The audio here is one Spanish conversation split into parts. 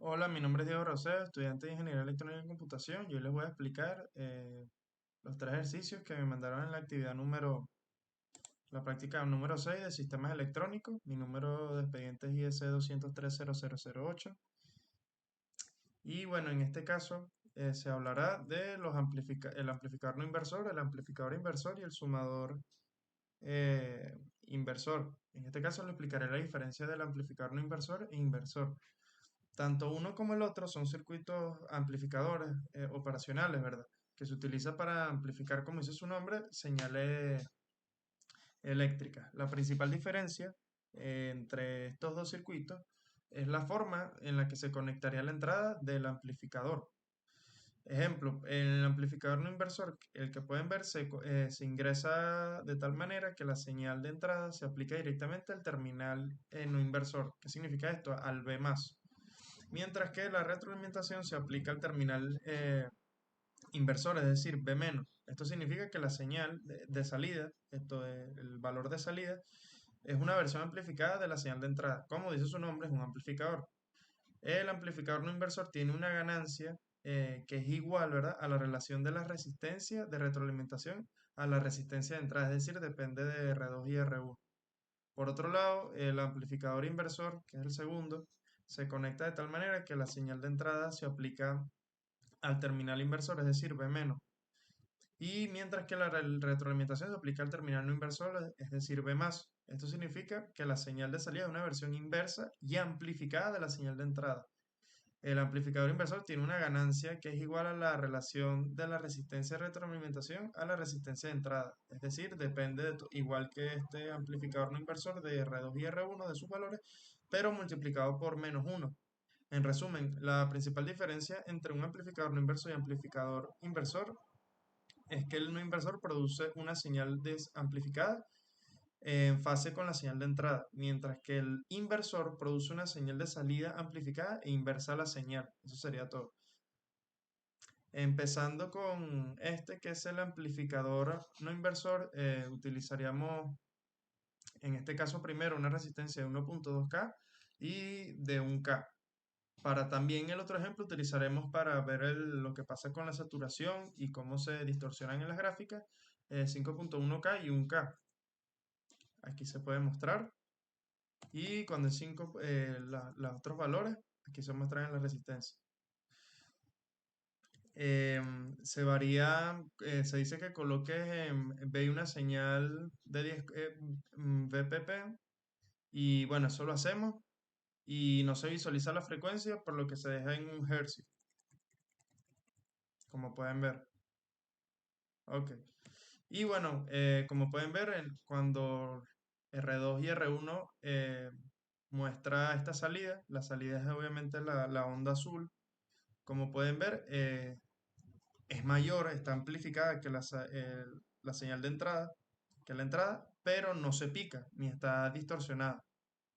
Hola, mi nombre es Diego Rosero, estudiante de Ingeniería Electrónica y Computación. Yo les voy a explicar los tres ejercicios que me mandaron en la práctica número 6 de sistemas electrónicos. Mi número de expediente es IS 2030008. Y bueno, en este caso se hablará de el amplificador no inversor, el amplificador inversor y el sumador inversor. En este caso le explicaré la diferencia del amplificador no inversor e inversor. Tanto uno como el otro son circuitos amplificadores operacionales, ¿verdad? Que se utiliza para amplificar, como dice su nombre, señales eléctricas. La principal diferencia entre estos dos circuitos es la forma en la que se conectaría la entrada del amplificador. Ejemplo, en el amplificador no inversor, el que pueden ver, se ingresa de tal manera que la señal de entrada se aplica directamente al terminal no inversor. ¿Qué significa esto? Al B+. Mientras que la retroalimentación se aplica al terminal inversor, es decir, B-. Esto significa que la señal de salida, el valor de salida, es una versión amplificada de la señal de entrada. Como dice su nombre, es un amplificador. El amplificador no inversor tiene una ganancia que es igual, ¿verdad?, a la relación de la resistencia de retroalimentación a la resistencia de entrada, es decir, depende de R2 y R1. Por otro lado, el amplificador inversor, que es el segundo, se conecta de tal manera que la señal de entrada se aplica al terminal inversor, es decir, B-. Y mientras que la retroalimentación se aplica al terminal no inversor, es decir, B+. Esto significa que la señal de salida es una versión inversa y amplificada de la señal de entrada. El amplificador inversor tiene una ganancia que es igual a la relación de la resistencia de retroalimentación a la resistencia de entrada. Es decir, depende igual que este amplificador no inversor de R2 y R1 de sus valores, pero multiplicado por -1. En resumen, la principal diferencia entre un amplificador no inversor y amplificador inversor es que el no inversor produce una señal desamplificada en fase con la señal de entrada, mientras que el inversor produce una señal de salida amplificada e inversa a la señal. Eso sería todo. Empezando con este, que es el amplificador no inversor, utilizaríamos en este caso primero una resistencia de 1.2K y de 1K. Para también el otro ejemplo utilizaremos para ver lo que pasa con la saturación y cómo se distorsionan en las gráficas 5.1K y 1K. Aquí se puede mostrar. Y cuando es 5, los otros valores, aquí se muestran en la resistencia. Se varía, se dice que coloques en B una señal de 10 VPP y bueno, eso lo hacemos y no se visualiza la frecuencia por lo que se deja en 1 Hz, como pueden ver. Ok. Y bueno, como pueden ver, cuando R2 y R1 muestra esta salida, la salida es obviamente la onda azul. Como pueden ver, es mayor, está amplificada que la señal de entrada, que la entrada, pero no se pica ni está distorsionada,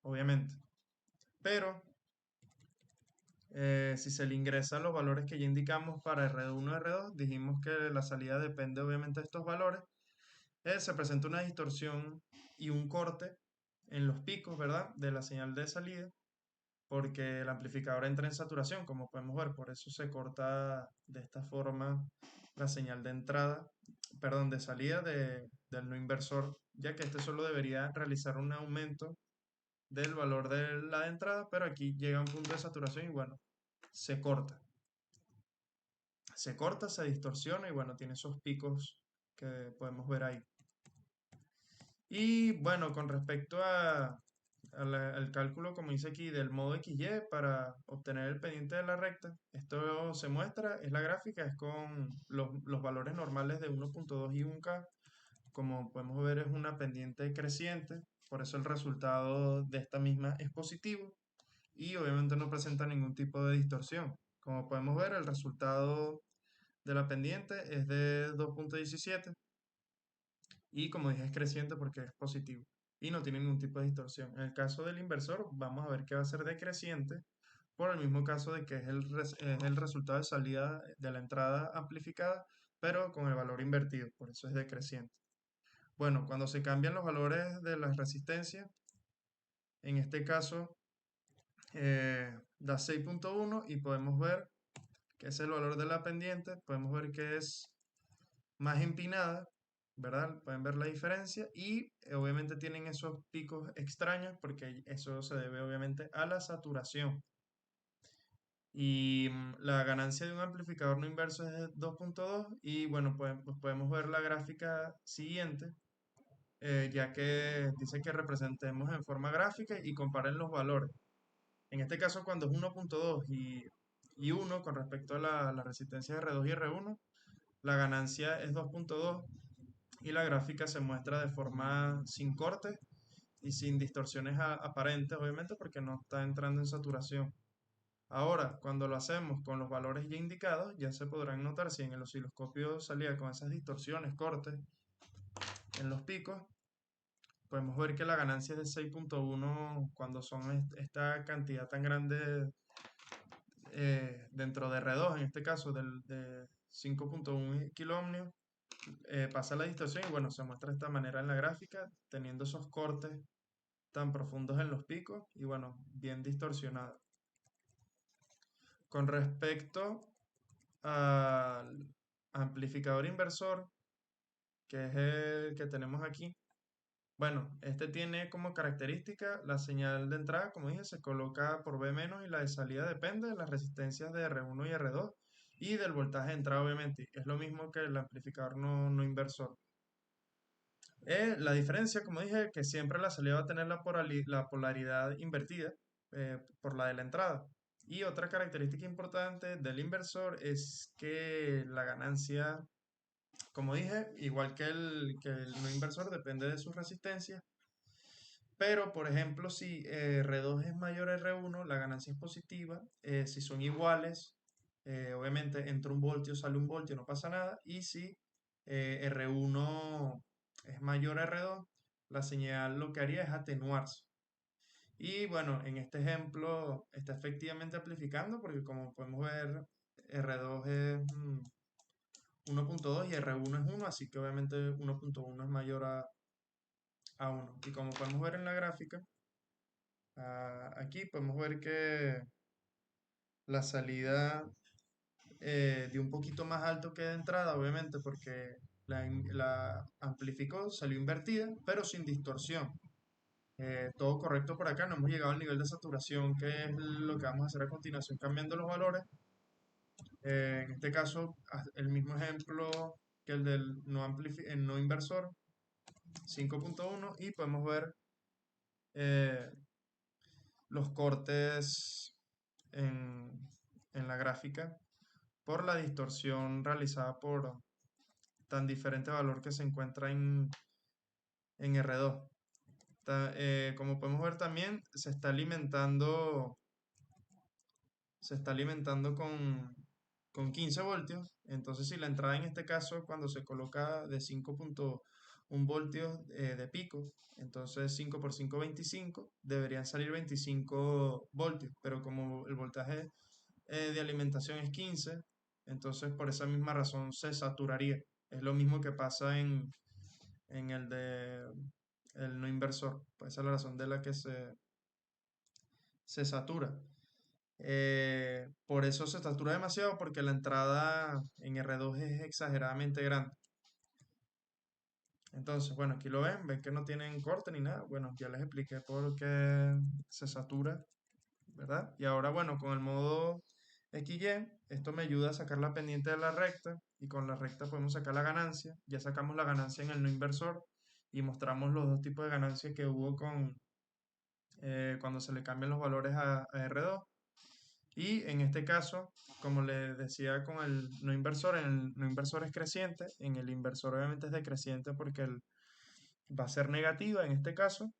obviamente. Pero si se le ingresan los valores que ya indicamos para R1 y R2, dijimos que la salida depende obviamente de estos valores, se presenta una distorsión y un corte en los picos, ¿verdad?, de la señal de salida, porque el amplificador entra en saturación, como podemos ver, por eso se corta de esta forma la señal de entrada, perdón, de salida del no inversor, ya que este solo debería realizar un aumento del valor de la entrada, pero aquí llega a un punto de saturación y bueno, se corta. Se corta, se distorsiona y bueno, tiene esos picos que podemos ver ahí. Y bueno, con respecto al cálculo, como dice aquí, del modo XY para obtener el pendiente de la recta, esto se muestra, es la gráfica, es con los valores normales de 1.2 y 1K. Como podemos ver, es una pendiente creciente, por eso el resultado de esta misma es positivo y obviamente no presenta ningún tipo de distorsión. Como podemos ver, el resultado de la pendiente es de 2.17 y como dije es creciente porque es positivo y no tiene ningún tipo de distorsión. En el caso del inversor vamos a ver que va a ser decreciente por el mismo caso de que es el resultado de salida de la entrada amplificada pero con el valor invertido, por eso es decreciente. Bueno, cuando se cambian los valores de las resistencias, en este caso da 6.1 y podemos ver que es el valor de la pendiente, podemos ver que es más empinada, ¿verdad? Pueden ver la diferencia y obviamente tienen esos picos extraños porque eso se debe obviamente a la saturación. Y la ganancia de un amplificador no inverso es de 2.2 y bueno, pues podemos ver la gráfica siguiente, ya que dice que representemos en forma gráfica y comparen los valores. En este caso, cuando es 1.2 y 1 con respecto a la resistencia R2 y R1, la ganancia es 2.2 y la gráfica se muestra de forma sin cortes y sin distorsiones aparentes, obviamente, porque no está entrando en saturación. Ahora, cuando lo hacemos con los valores ya indicados, ya se podrán notar si en el osciloscopio salía con esas distorsiones, cortes en los picos, podemos ver que la ganancia es de 6.1 cuando son esta cantidad tan grande dentro de R2, en este caso de 5.1 kiloohmios, pasa la distorsión y bueno, se muestra de esta manera en la gráfica, teniendo esos cortes tan profundos en los picos y bueno, bien distorsionado. Con respecto al amplificador inversor, que es el que tenemos aquí, bueno, este tiene como característica la señal de entrada, como dije, se coloca por B menos y la de salida depende de las resistencias de R1 y R2 y del voltaje de entrada, obviamente. Es lo mismo que el amplificador no inversor. La diferencia, como dije, que siempre la salida va a tener la polaridad invertida por la de la entrada. Y otra característica importante del inversor es que la ganancia, como dije, igual que el no inversor, depende de su resistencia. Pero, por ejemplo, si R2 es mayor a R1, la ganancia es positiva. Si son iguales, obviamente entra un voltio, sale un voltio, no pasa nada. Y si R1 es mayor a R2, la señal lo que haría es atenuarse. Y bueno, en este ejemplo está efectivamente amplificando porque como podemos ver, R2 es 1.2 y R1 es 1, así que obviamente 1.1 es mayor a 1. Y como podemos ver en la gráfica, aquí podemos ver que la salida dio un poquito más alto que de entrada, obviamente porque la amplificó, salió invertida, pero sin distorsión. Todo correcto por acá, no hemos llegado al nivel de saturación, que es lo que vamos a hacer a continuación cambiando los valores. En este caso, el mismo ejemplo que el del el no inversor, 5.1, y podemos ver eh, los cortes en, en la gráfica por la distorsión realizada por tan diferente valor que se encuentra en R2. Como podemos ver también, se está alimentando con 15 voltios. Entonces, si la entrada en este caso, cuando se coloca de 5.1 voltios de pico, entonces 5 por 5, 25, deberían salir 25 voltios. Pero como el voltaje de alimentación es 15, entonces por esa misma razón se saturaría. Es lo mismo que pasa en el no inversor. Pues esa es la razón de la que se satura. Por eso se satura demasiado porque la entrada en R2 es exageradamente grande. Entonces, bueno, aquí lo ven que no tienen corte ni nada. Bueno, ya les expliqué por qué se satura, ¿verdad? Y ahora, bueno, con el modo XY, esto me ayuda a sacar la pendiente de la recta y con la recta podemos sacar la ganancia. Ya sacamos la ganancia en el no inversor y mostramos los dos tipos de ganancias que hubo cuando se le cambian los valores a R2. Y en este caso, como les decía con el no inversor, en el no inversor es creciente, en el inversor obviamente es decreciente porque va a ser negativa en este caso.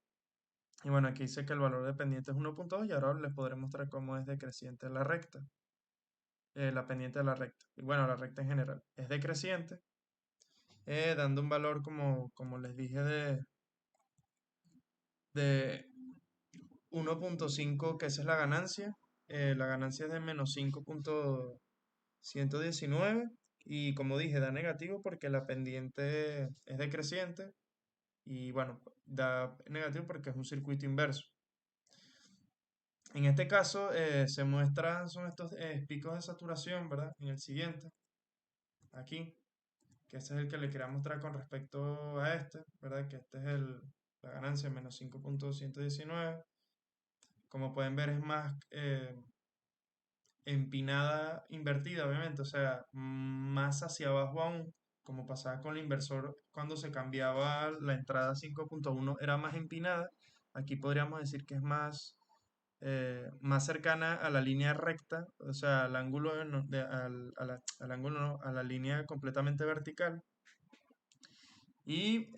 Y bueno, aquí dice que el valor dependiente es 1.2 y ahora les podré mostrar cómo es decreciente la recta, la pendiente de la recta. Y bueno, la recta en general es decreciente, dando un valor como les dije de 1.5, que esa es la ganancia. La ganancia es de menos 5.119 y como dije, da negativo porque la pendiente es decreciente y bueno, da negativo porque es un circuito inverso. En este caso se muestran, son estos picos de saturación, ¿verdad? En el siguiente, aquí, que ese es el que le quería mostrar con respecto a este, ¿verdad? Que este es la ganancia, menos 5.219. Como pueden ver es más empinada, invertida, obviamente, o sea, más hacia abajo aún, como pasaba con el inversor cuando se cambiaba la entrada 5.1 era más empinada. Aquí podríamos decir que es más cercana a la línea recta, o sea, al ángulo, al ángulo no, a la línea completamente vertical, y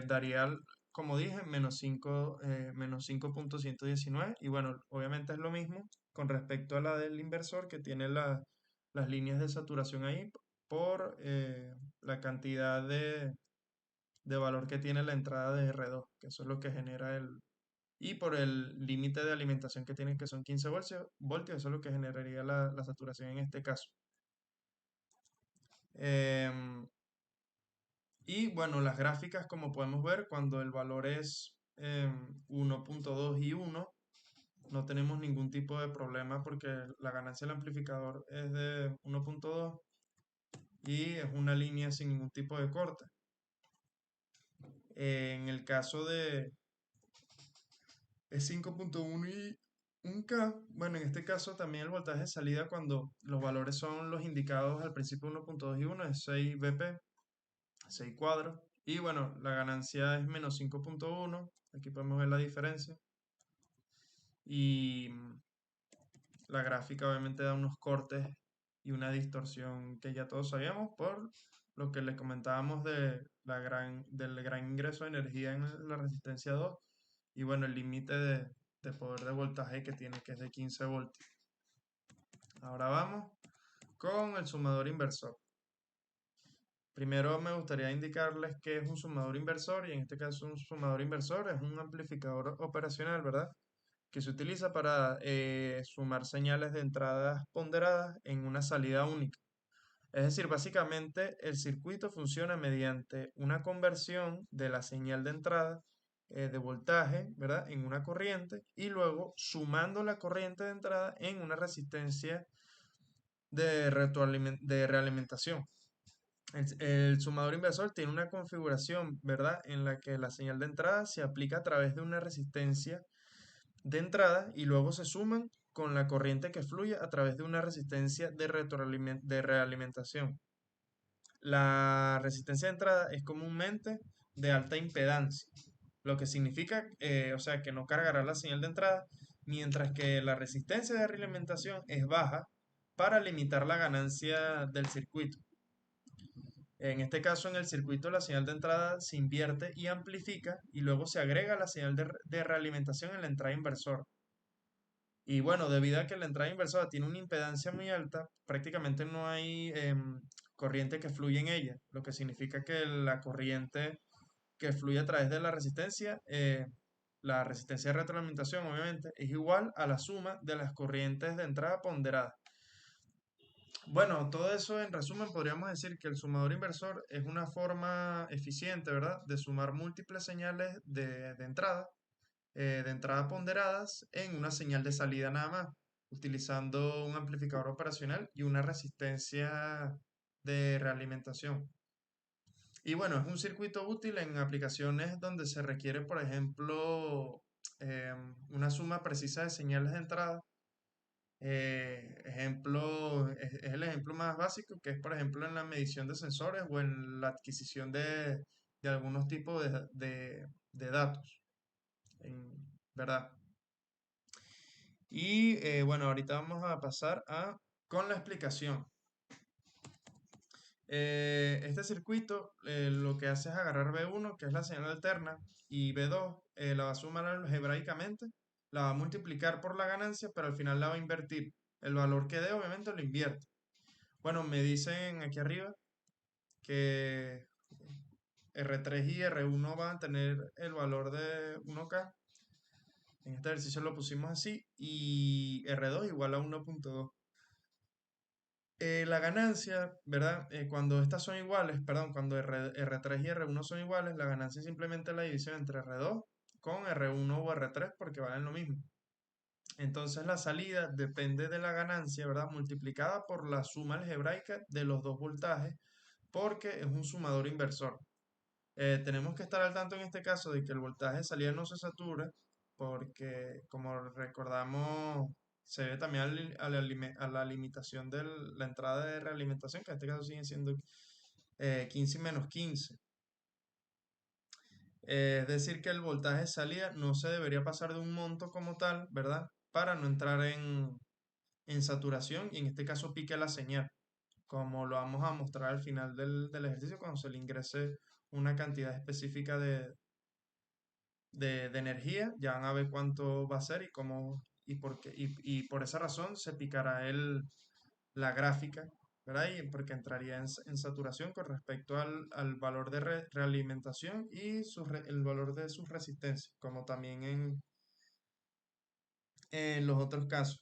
daría, como dije, menos 5.119. Y bueno, obviamente es lo mismo con respecto a la del inversor, que tiene las líneas de saturación ahí por la cantidad de valor que tiene la entrada de R2, que eso es lo que genera y por el límite de alimentación que tiene, que son 15 voltios, eso es lo que generaría la saturación en este caso. Em, y bueno, las gráficas, como podemos ver, cuando el valor es 1.2 y 1, no tenemos ningún tipo de problema porque la ganancia del amplificador es de 1.2 y es una línea sin ningún tipo de corte. En el caso de es 5.1 y 1K, bueno, en este caso también el voltaje de salida cuando los valores son los indicados al principio 1.2 y 1 es 6 BP, 6 cuadros. Y bueno, la ganancia es menos 5.1. Aquí podemos ver la diferencia. Y la gráfica obviamente da unos cortes y una distorsión que ya todos sabíamos por lo que les comentábamos del gran ingreso de energía en la resistencia 2 y bueno, el límite de poder de voltaje que tiene, que es de 15 voltios. Ahora vamos con el sumador inversor. Primero me gustaría indicarles qué es un sumador inversor, y en este caso un sumador inversor es un amplificador operacional, ¿verdad? Que se utiliza para sumar señales de entradas ponderadas en una salida única. Es decir, básicamente el circuito funciona mediante una conversión de la señal de entrada de voltaje, ¿verdad? En una corriente y luego sumando la corriente de entrada en una resistencia de realimentación. El sumador inversor tiene una configuración, ¿verdad? En la que la señal de entrada se aplica a través de una resistencia de entrada y luego se suman con la corriente que fluye a través de una resistencia de realimentación. La resistencia de entrada es comúnmente de alta impedancia, lo que significa, o sea, que no cargará la señal de entrada, mientras que la resistencia de realimentación es baja para limitar la ganancia del circuito. En este caso, en el circuito, la señal de entrada se invierte y amplifica y luego se agrega la señal de realimentación en la entrada inversora. Y bueno, debido a que la entrada inversora tiene una impedancia muy alta, prácticamente no hay corriente que fluye en ella, lo que significa que la corriente que fluye a través de la resistencia de retroalimentación, obviamente, es igual a la suma de las corrientes de entrada ponderadas. Bueno, todo eso en resumen podríamos decir que el sumador inversor es una forma eficiente, ¿verdad?, de sumar múltiples señales de entrada ponderadas en una señal de salida nada más, utilizando un amplificador operacional y una resistencia de realimentación. Y bueno, es un circuito útil en aplicaciones donde se requiere, por ejemplo, una suma precisa de señales de entrada. Es el ejemplo más básico, que es, por ejemplo, en la medición de sensores o en la adquisición de algunos tipos de datos, ¿verdad? Y bueno, ahorita vamos a pasar con la explicación. Este circuito lo que hace es agarrar B1, que es la señal alterna, y B2 la va a sumar algebraicamente, la va a multiplicar por la ganancia, pero al final la va a invertir. El valor que dé, obviamente, lo invierte. Bueno, me dicen aquí arriba que R3 y R1 van a tener el valor de 1K. En este ejercicio lo pusimos así, y R2 igual a 1.2. La ganancia, ¿verdad? Cuando estas son iguales, perdón, cuando R3 y R1 son iguales, la ganancia es simplemente la división entre R2 con R1 o R3 porque valen lo mismo. Entonces la salida depende de la ganancia, ¿verdad? Multiplicada por la suma algebraica de los dos voltajes, porque es un sumador inversor. Tenemos que estar al tanto en este caso de que el voltaje de salida no se satura, porque como recordamos, se debe también a la limitación de la entrada de realimentación, que en este caso sigue siendo 15 menos 15. Es decir, que el voltaje de salida no se debería pasar de un monto como tal, ¿verdad? Para no entrar en saturación y en este caso pique la señal, como lo vamos a mostrar al final del ejercicio cuando se le ingrese una cantidad específica de energía, ya van a ver cuánto va a ser y cómo y por qué, y por esa razón se picará la gráfica, ¿verdad? Y porque entraría en saturación con respecto al valor de realimentación y el valor de sus resistencias, como también en los otros casos.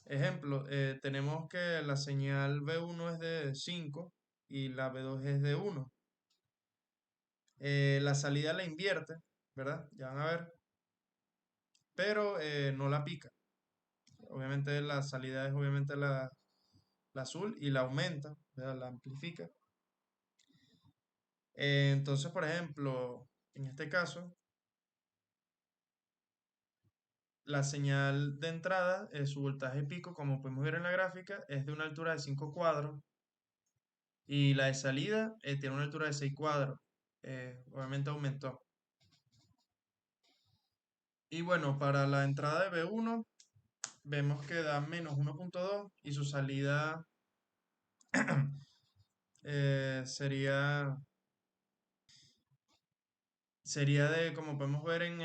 Ejemplo, tenemos que la señal B1 es de 5 y la B2 es de 1. La salida la invierte, ¿verdad? Ya van a ver, pero no la pica. Obviamente la salida es obviamente la azul y la aumenta, ¿verdad? La amplifica. Entonces, por ejemplo, en este caso, la señal de entrada, su voltaje pico, como podemos ver en la gráfica, es de una altura de 5 cuadros y la de salida tiene una altura de 6 cuadros. Obviamente aumentó. Y bueno, para la entrada de B1 vemos que da menos 1,2 y su salida sería, sería de, como podemos ver en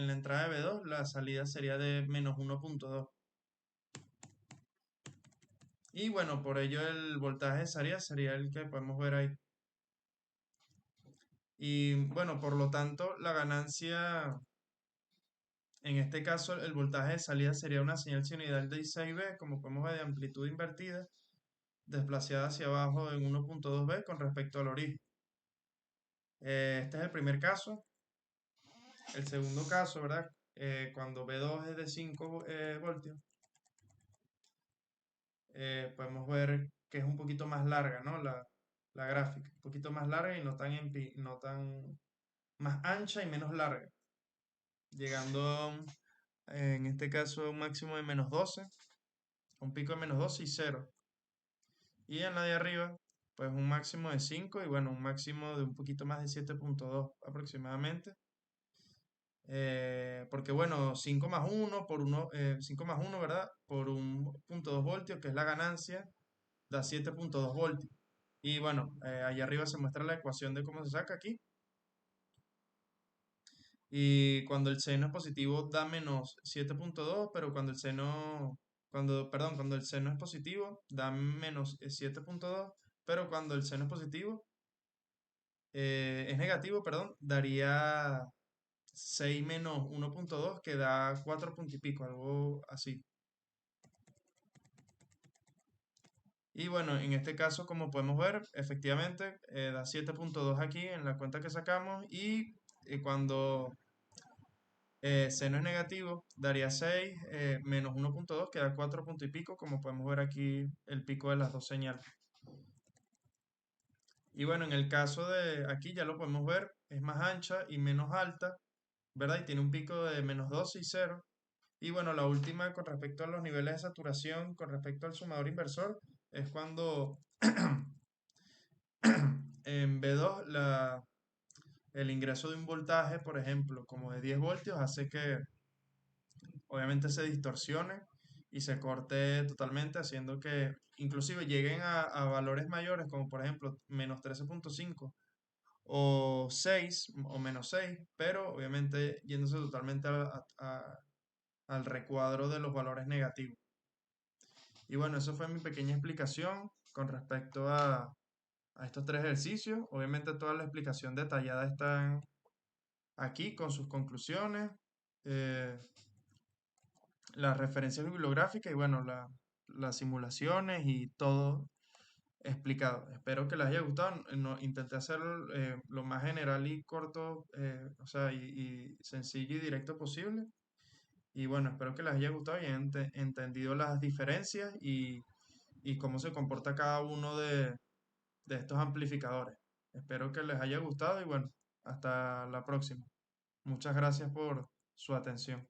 la entrada de B2, la salida sería de menos 1,2. Y bueno, por ello el voltaje de salida sería el que podemos ver ahí. Y bueno, por lo tanto, la ganancia, en este caso, el voltaje de salida sería una señal sinusoidal de 16B, como podemos ver, de amplitud invertida, desplazada hacia abajo en 1,2B con respecto al origen. Este es el primer caso. El segundo caso, ¿verdad? Cuando B2 es de 5 voltios, podemos ver que es un poquito más larga, ¿no? La gráfica, un poquito más larga y no tan más ancha y menos larga, llegando en este caso a un máximo de menos 12, un pico de menos 12 y cero. Y en la de arriba, pues un máximo de 5 y bueno, un máximo de un poquito más de 7,2 aproximadamente. Porque bueno, 5 más 1 por 1, 5 más 1, ¿verdad? Por 1,2 voltios, que es la ganancia, da 7,2 voltios. Y bueno, ahí arriba se muestra la ecuación de cómo se saca aquí. Y cuando el seno es positivo da menos 7,2, pero cuando el seno es positivo da menos 7,2, pero cuando el seno es positivo, es negativo, perdón, daría 6 menos 1,2 que da 4 punto y pico, algo así. Y bueno, en este caso, como podemos ver, efectivamente da 7,2 aquí en la cuenta que sacamos y cuando seno es negativo, daría 6 menos 1,2 que da 4 punto y pico, como podemos ver aquí el pico de las dos señales. Y bueno, en el caso de aquí ya lo podemos ver, es más ancha y menos alta, ¿verdad? Y tiene un pico de menos 12 y 0. Y bueno, la última con respecto a los niveles de saturación, con respecto al sumador inversor, es cuando en B2 el ingreso de un voltaje, por ejemplo, como de 10 voltios, hace que obviamente se distorsione y se corte totalmente, haciendo que inclusive lleguen a valores mayores, como por ejemplo menos 13,5 o 6 o menos 6, pero obviamente yéndose totalmente al recuadro de los valores negativos. Y bueno, eso fue mi pequeña explicación con respecto a estos tres ejercicios. Obviamente toda la explicación detallada está aquí con sus conclusiones, eh, las referencias bibliográficas y bueno, las simulaciones y todo explicado. Espero que les haya gustado. No, intenté hacerlo lo más general y corto, o sea, y sencillo y directo posible. Y bueno, espero que les haya gustado y hayan entendido las diferencias y cómo se comporta cada uno de estos amplificadores. Espero que les haya gustado y bueno, hasta la próxima. Muchas gracias por su atención.